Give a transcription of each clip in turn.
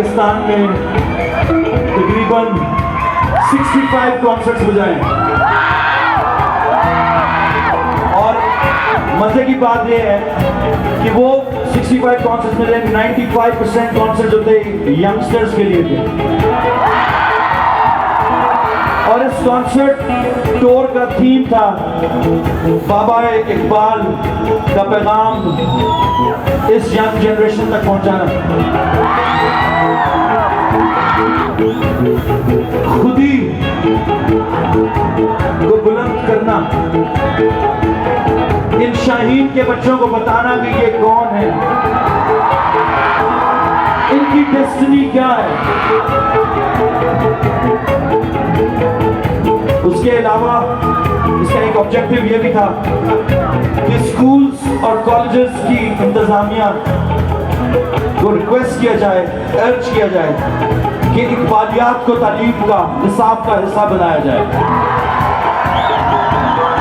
पाकिस्तान में तकरीबन 65 कॉन्सर्ट्स बजाए और मजे की बात यह है कि वो 65 कॉन्सर्ट्स में 95% कॉन्सर्ट जो थे यंगस्टर्स के लिए थे। और इस कॉन्सर्ट टूर का थीम था बाबा इकबाल का पैगाम इस यंग जनरेशन तक पहुंचाना, खुदी को बुलंद करना, इन शाहीन के बच्चों को बताना कि ये कौन है, इनकी डेस्टिनी क्या है। उसके अलावा इसका एक ऑब्जेक्टिव ये भी था कि स्कूल्स और कॉलेजेस की इंतजामिया को रिक्वेस्ट किया जाए, अर्ज किया जाए कि इकबालियात को तालीम का निसाब का हिस्सा बनाया जाए,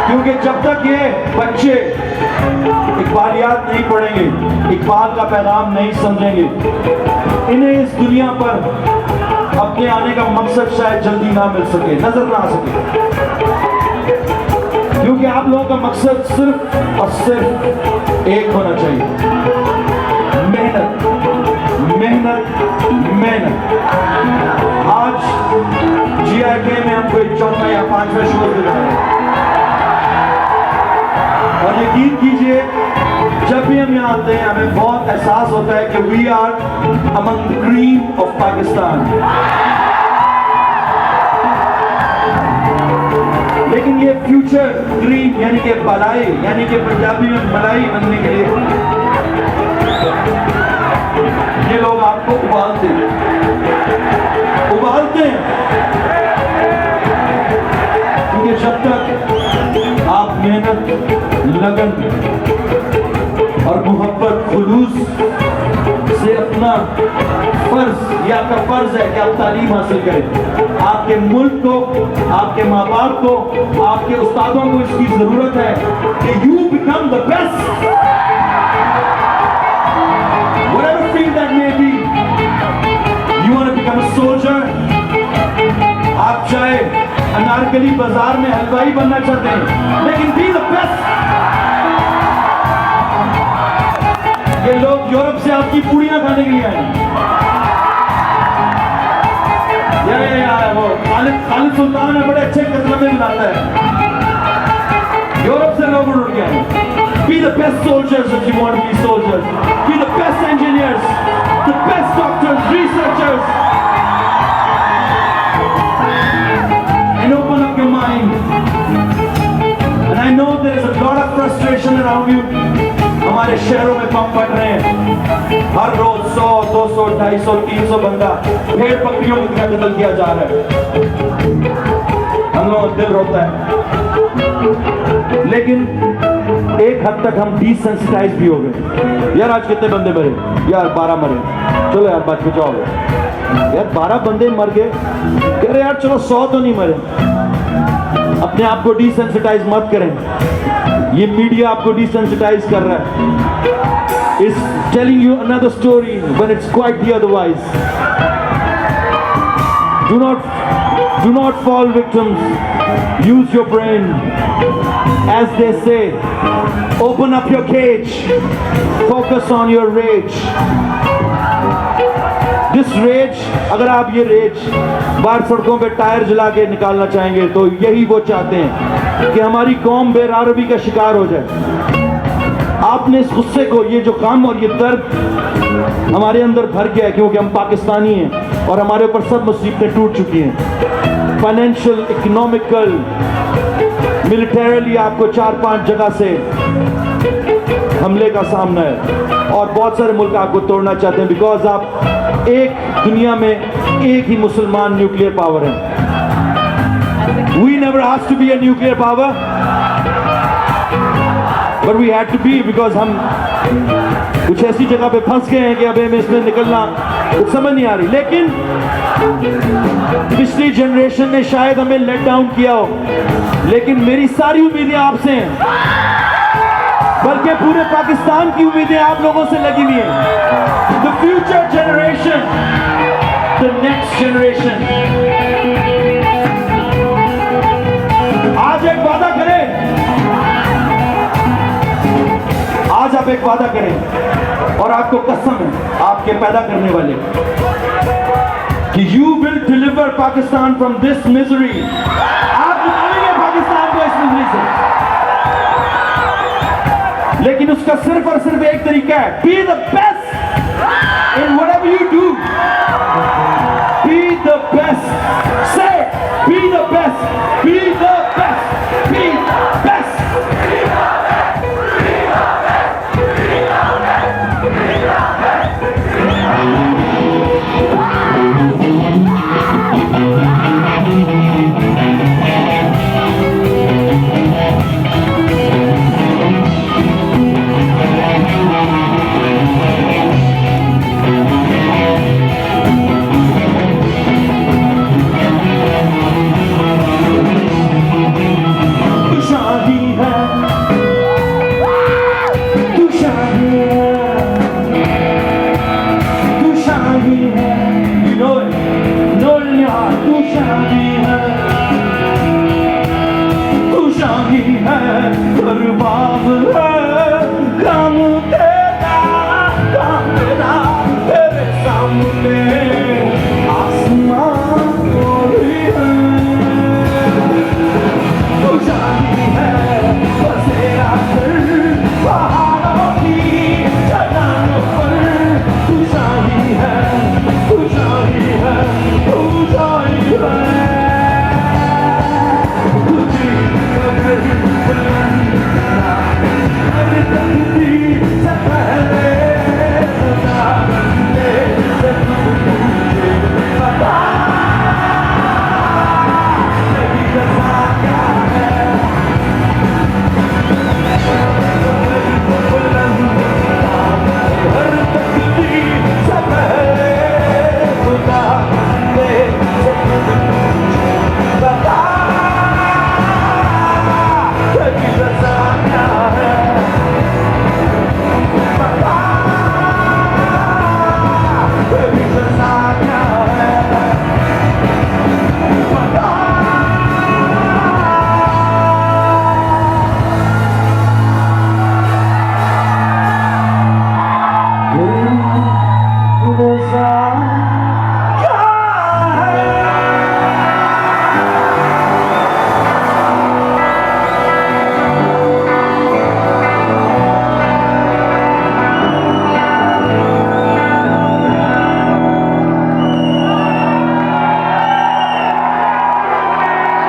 क्योंकि जब तक ये बच्चे इकबालियात नहीं पढ़ेंगे, इकबाल का पैगाम नहीं समझेंगे, इन्हें इस दुनिया पर अपने आने का मकसद शायद जल्दी ना मिल सके, नजर ना आ सके। क्योंकि आप लोगों का मकसद सिर्फ और सिर्फ एक होना चाहिए, मेहनत मेहनत मेहनत। आज GIK में हम कोई चौथा या पांचवा शो दे रहे हैं और यकीन कीजिए जब भी हम यहाँ आते हैं हमें बहुत एहसास होता है कि we are among the cream of Pakistan. लेकिन ये फ्यूचर क्रीम यानी कि मलाई, यानी कि पंजाबी में मलाई बनने के लिए ये लोग आपको उबालते हैं क्योंकि जब तक आप मेहनत, लगन और मोहब्बत, खुलूस से अपना फर्ज, ये आपका फर्ज है कि आप तालीम हासिल करें। आपके मुल्क को, आपके माँ बाप को, आपके उस्तादों को इसकी जरूरत है कि you become the best, whatever field that may be. You want to become a soldier, आप चाहे अनारकली बाजार में हलवाई बनना चाहते हैं, लेकिन बी द बेस्ट। ये लोग यूरोप से आपकी पूड़ियां खाने के लिए आए, वो खालिद सुल्तान है, बड़े अच्छे कतलमे बनाता है, यूरोप से लोग उड़ के आए। Be the best soldiers if you want to be soldiers. Be the best engineers, the best doctors, researchers, and open up your mind. And I know there is a lot of frustration around you. हमारे शहरों में बम फट रहे हैं, हर रोज 100, 200, 250, 300 बंदा भेड़ बकरियों की तरह कत्ल किया जा रहा है। हम लोगों का दिल रोता है, लेकिन एक हद तक हम डिसेंसिटाइज भी हो गए। यार आज कितने बंदे मरे? यार 12 मरे, चलो यार बात बचाओ यार, 12 बंदे मर गए, कह रहे यार चलो 100 तो नहीं मरे। अपने आप को डिसेंसिटाइज मत करें, ये मीडिया आपको डिसेंसिटाइज कर रहा है, is telling you another story when it's quite the otherwise. Do not fall victims, use your brain, as they say, open up your cage, focus on your rage. This rage, अगर आप ये raise बाहर सड़कों पे tyre जला के निकालना चाहेंगे तो यही वो चाहते हैं कि हमारी कौम बेरारबी का शिकार हो जाए। आपने इस गुस्से को, ये जो गम और ये दर्द हमारे अंदर भर गया है क्योंकि हम पाकिस्तानी हैं और हमारे ऊपर सब मुसीबतें टूट चुकी हैं। फाइनेंशियल, इकोनॉमिकल, मिलिटरीली आपको 4-5 जगह से हमले का सामना है और बहुत सारे मुल्क आपको तोड़ना चाहते हैं बिकॉज आप एक दुनिया में एक ही मुसलमान न्यूक्लियर पावर है। We never asked to be a nuclear power, but we had to be because हम कुछ ऐसी जगह पे फंस गए हैं कि अब हमें इसमें निकलना कुछ समझ नहीं आ रही। लेकिन पिछली जनरेशन ने शायद हमें लेट डाउन किया हो, लेकिन मेरी सारी उम्मीदें आपसे हैं। बल्कि पूरे पाकिस्तान की उम्मीदें आप लोगों से लगी हुई हैं। The future generation, the next generation. आज एक वादा करें, आज आप एक वादा करें और आपको कसम है आपके पैदा करने वाले कि you will deliver Pakistan from this misery. आप निकालेंगे पाकिस्तान को इस मिजरी से, लेकिन उसका सिर्फ और सिर्फ एक तरीका है, be the best in whatever you do.